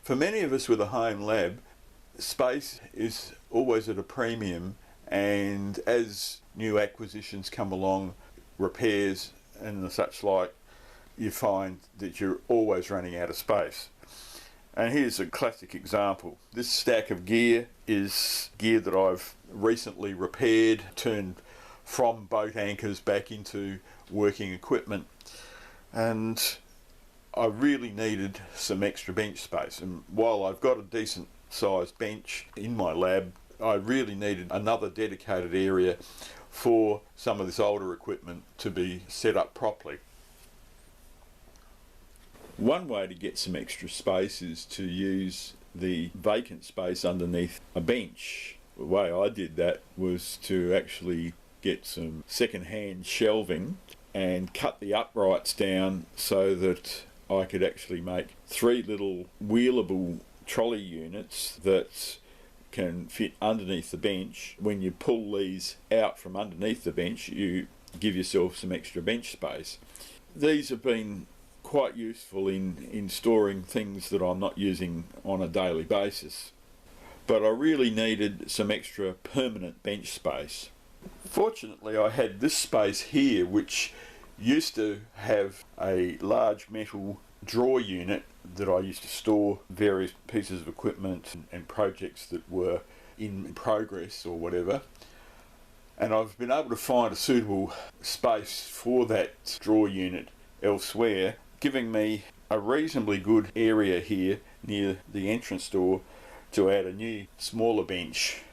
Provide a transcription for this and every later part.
For many of us with a home lab, space is always at a premium, and as new acquisitions come along, repairs and the such like, you find that you're always running out of space. And here's a classic example. This stack of gear is gear that I've recently repaired, turned from boat anchors back into working equipment, and I really needed some extra bench space. And while I've got a decent sized bench in my lab, I really needed another dedicated area for some of this older equipment to be set up properly. One way to get some extra space is to use the vacant space underneath a bench. The way I did that was to actually get some second-hand shelving and cut the uprights down so that I could actually make 3 little wheelable trolley units that can fit underneath the bench. When you pull these out from underneath the bench, you give yourself some extra bench space. These have been quite useful in storing things that I'm not using on a daily basis, but I really needed some extra permanent bench space. Fortunately, I had this space here, which used to have a large metal drawer unit that I used to store various pieces of equipment and projects that were in progress or whatever. And I've been able to find a suitable space for that drawer unit elsewhere, giving me a reasonably good area here near the entrance door to add a new smaller bench.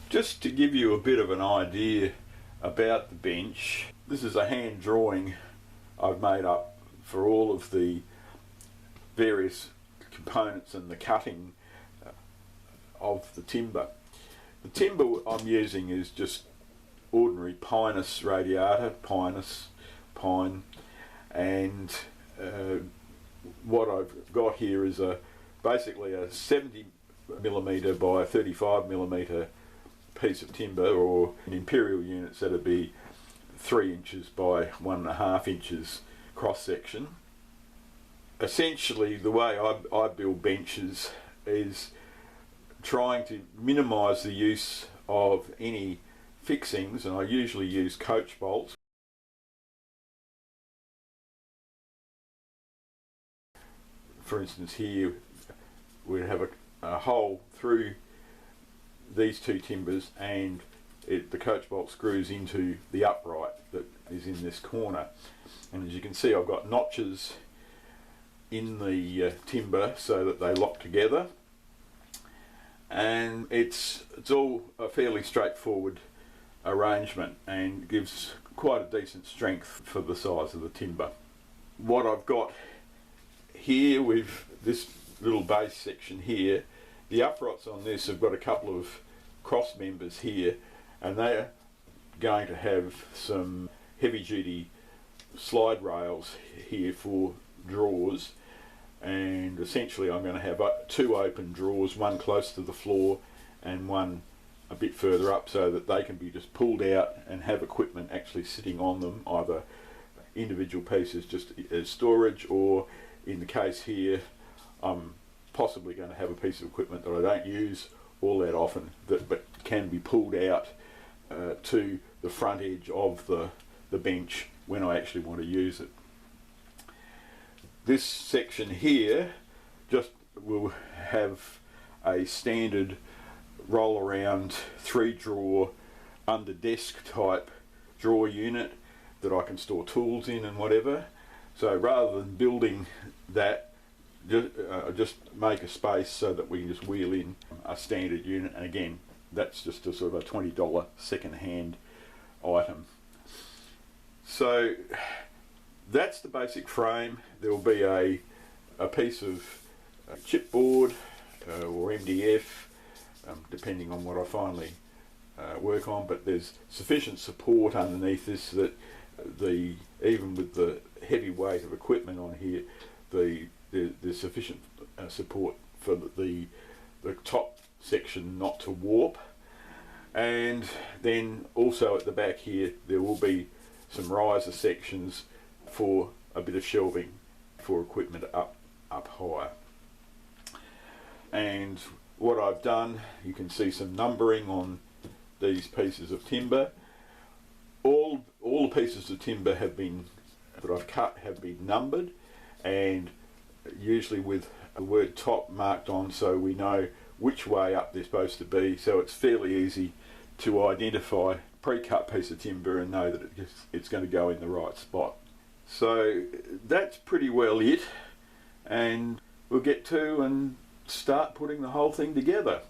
Just to give you a bit of an idea about the bench, this is a hand drawing I've made up for all of the various components and the cutting of the timber. The timber I'm using is just ordinary Pinus radiata, pine, and what I've got here is basically a 70mm by 35mm piece of timber, or in imperial units that'd be 3 inches by 1.5 inches cross section. Essentially, the way I build benches is trying to minimise the use of any fixings, and I usually use coach bolts. For instance, here we have a hole through these 2 timbers, and the coach bolt screws into the upright that is in this corner. And as you can see, I've got notches in the timber so that they lock together, and it's all a fairly straightforward arrangement and gives quite a decent strength for the size of the timber. What I've got here with this little base section here, the uprights on this have got a couple of cross members here, and they're going to have some heavy duty slide rails here for drawers, and essentially I'm going to have 2 open drawers, one close to the floor and one a bit further up, so that they can be just pulled out and have equipment actually sitting on them, either individual pieces just as storage, or in the case here I'm possibly going to have a piece of equipment that I don't use all that often but can be pulled out to the front edge of the bench when I actually want to use it. This section here just will have a standard roll around 3 drawer under desk type drawer unit that I can store tools in and whatever. So rather than building that, just make a space so that we can just wheel in a standard unit, and again that's just a sort of a $20 second-hand item. So that's the basic frame. There will be a piece of chipboard or MDF, depending on what I finally work on, but there's sufficient support underneath this that even with the heavy weight of equipment on here, there's sufficient support for the top section not to warp. And then also at the back here there will be some riser sections for a bit of shelving for equipment up higher. And what I've done, you can see some numbering on these pieces of timber. All the pieces of timber that I've cut have been numbered, and usually with the word top marked on, so we know which way up they're supposed to be, so it's fairly easy to identify a pre-cut piece of timber and know that it's going to go in the right spot. So that's pretty well it, and we'll get to and start putting the whole thing together.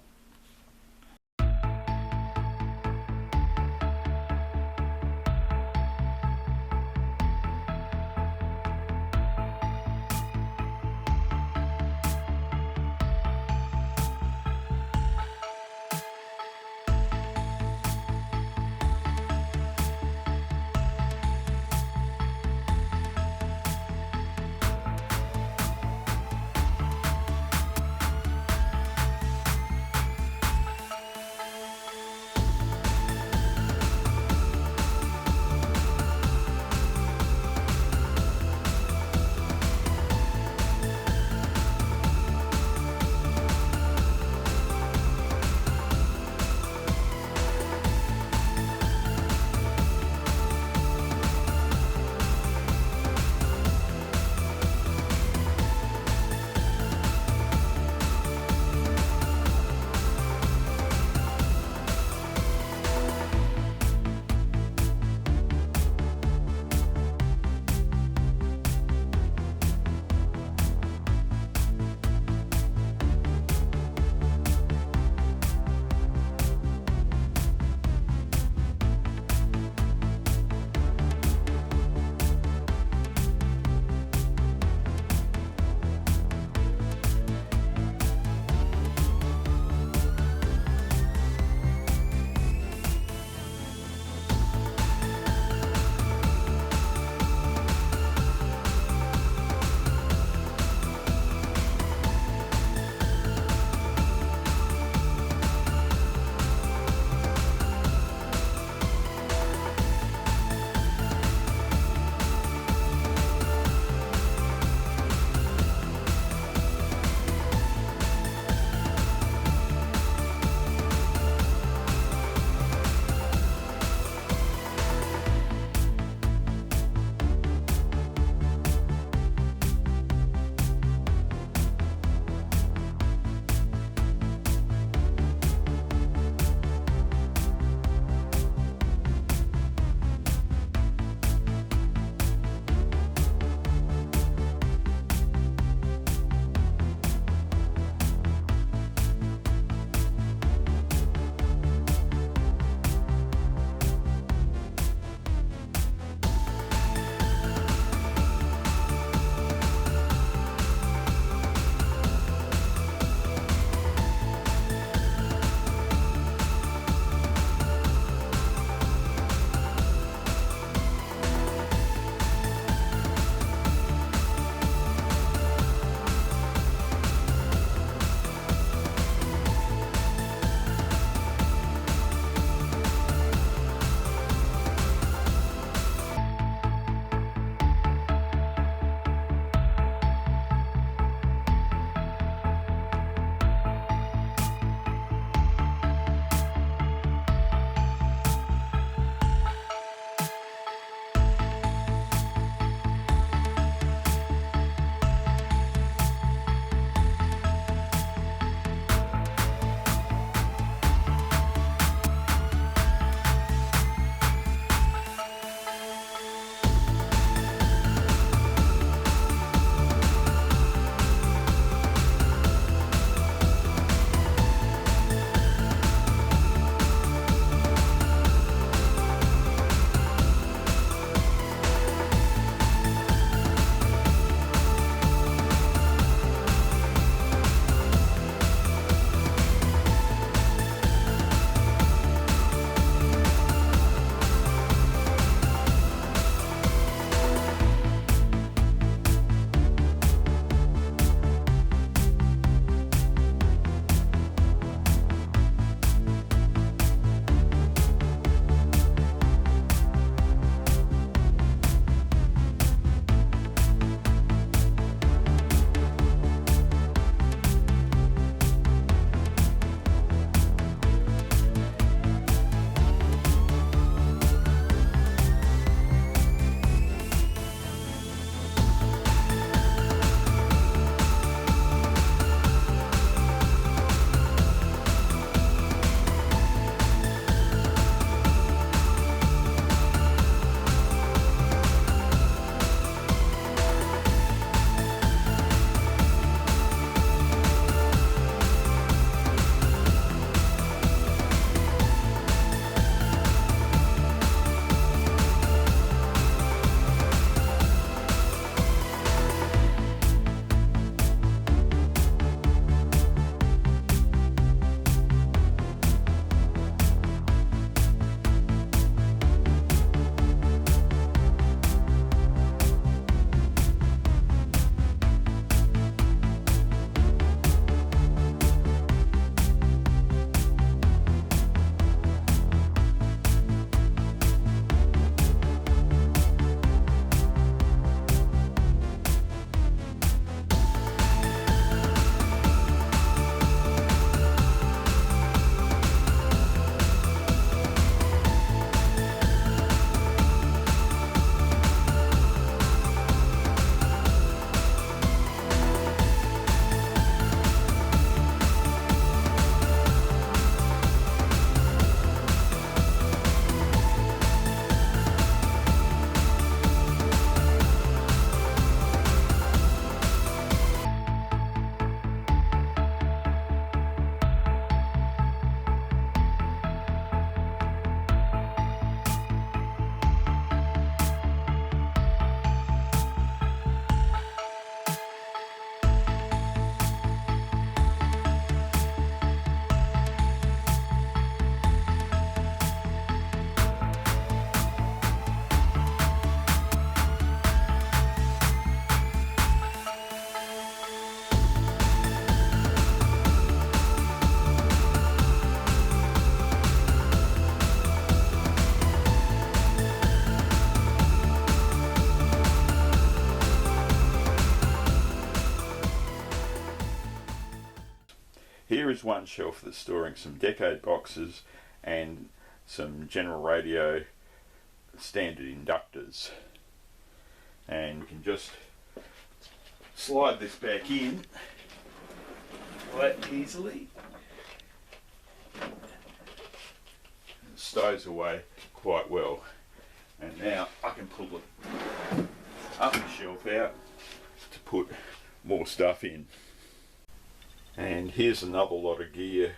here is one shelf that's storing some Decade boxes and some General Radio standard inductors, and you can just slide this back in quite easily. It stows away quite well, and now I can pull the upper shelf out to put more stuff in. And here's another lot of gear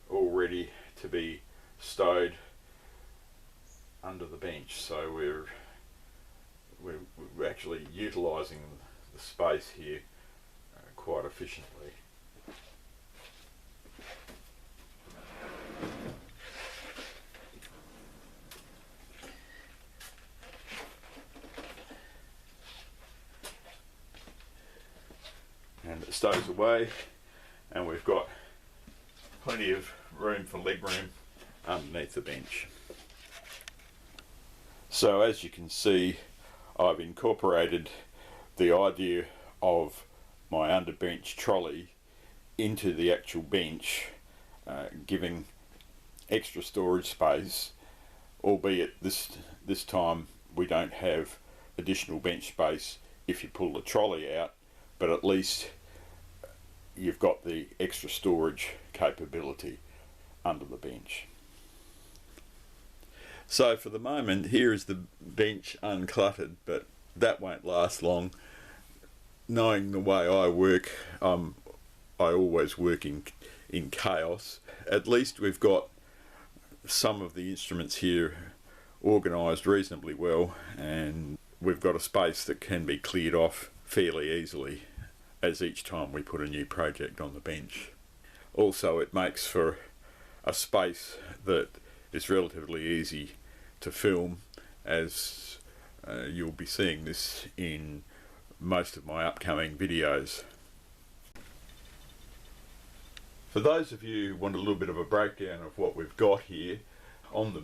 all ready to be stowed under the bench, so we're actually utilising the space here quite efficiently. And it stows away, and we've got plenty of room for leg room underneath the bench. So as you can see, I've incorporated the idea of my underbench trolley into the actual bench, giving extra storage space, albeit this time we don't have additional bench space if you pull the trolley out, but at least you've got the extra storage capability under the bench. So for the moment, here is the bench uncluttered, but that won't last long. Knowing the way I work, I always work in chaos. At least we've got some of the instruments here organised reasonably well, and we've got a space that can be cleared off fairly easily as each time we put a new project on the bench. Also, it makes for a space that is relatively easy to film, as you'll be seeing this in most of my upcoming videos. For those of you who want a little bit of a breakdown of what we've got here, on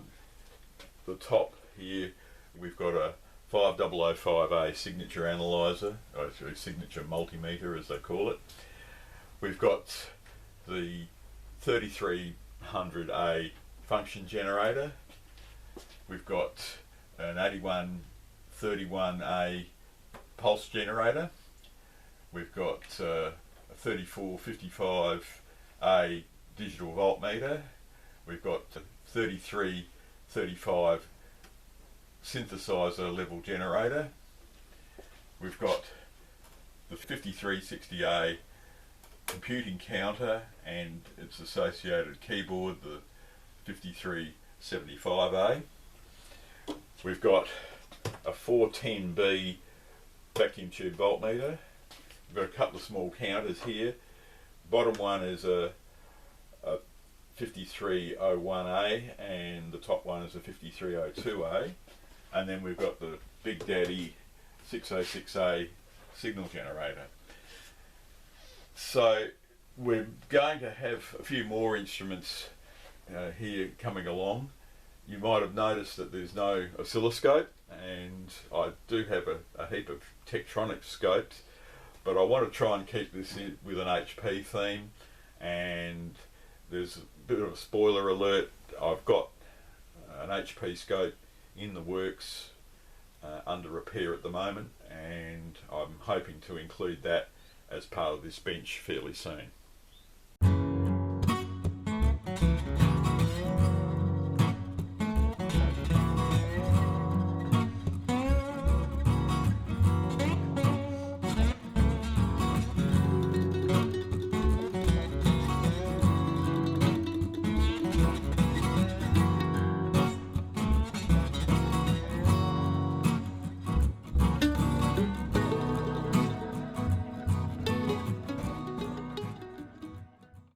the top here we've got a 5005A signature analyzer, or sorry, signature multimeter as they call it. We've got the 3300A function generator. We've got an 8131A pulse generator. We've got a 3455A digital voltmeter. We've got a 3335 synthesizer level generator. We've got the 5360A computing counter and its associated keyboard, the 5375A. We've got a 410B vacuum tube voltmeter. We've got a couple of small counters here. Bottom one is a 5301A and the top one is a 5302A. And then we've got the Big Daddy 606A signal generator. So we're going to have a few more instruments here coming along. You might have noticed that there's no oscilloscope, and I do have a heap of Tektronix scopes, but I want to try and keep this in with an HP theme. And there's a bit of a spoiler alert, I've got an HP scope in the works under repair at the moment, and I'm hoping to include that as part of this bench fairly soon.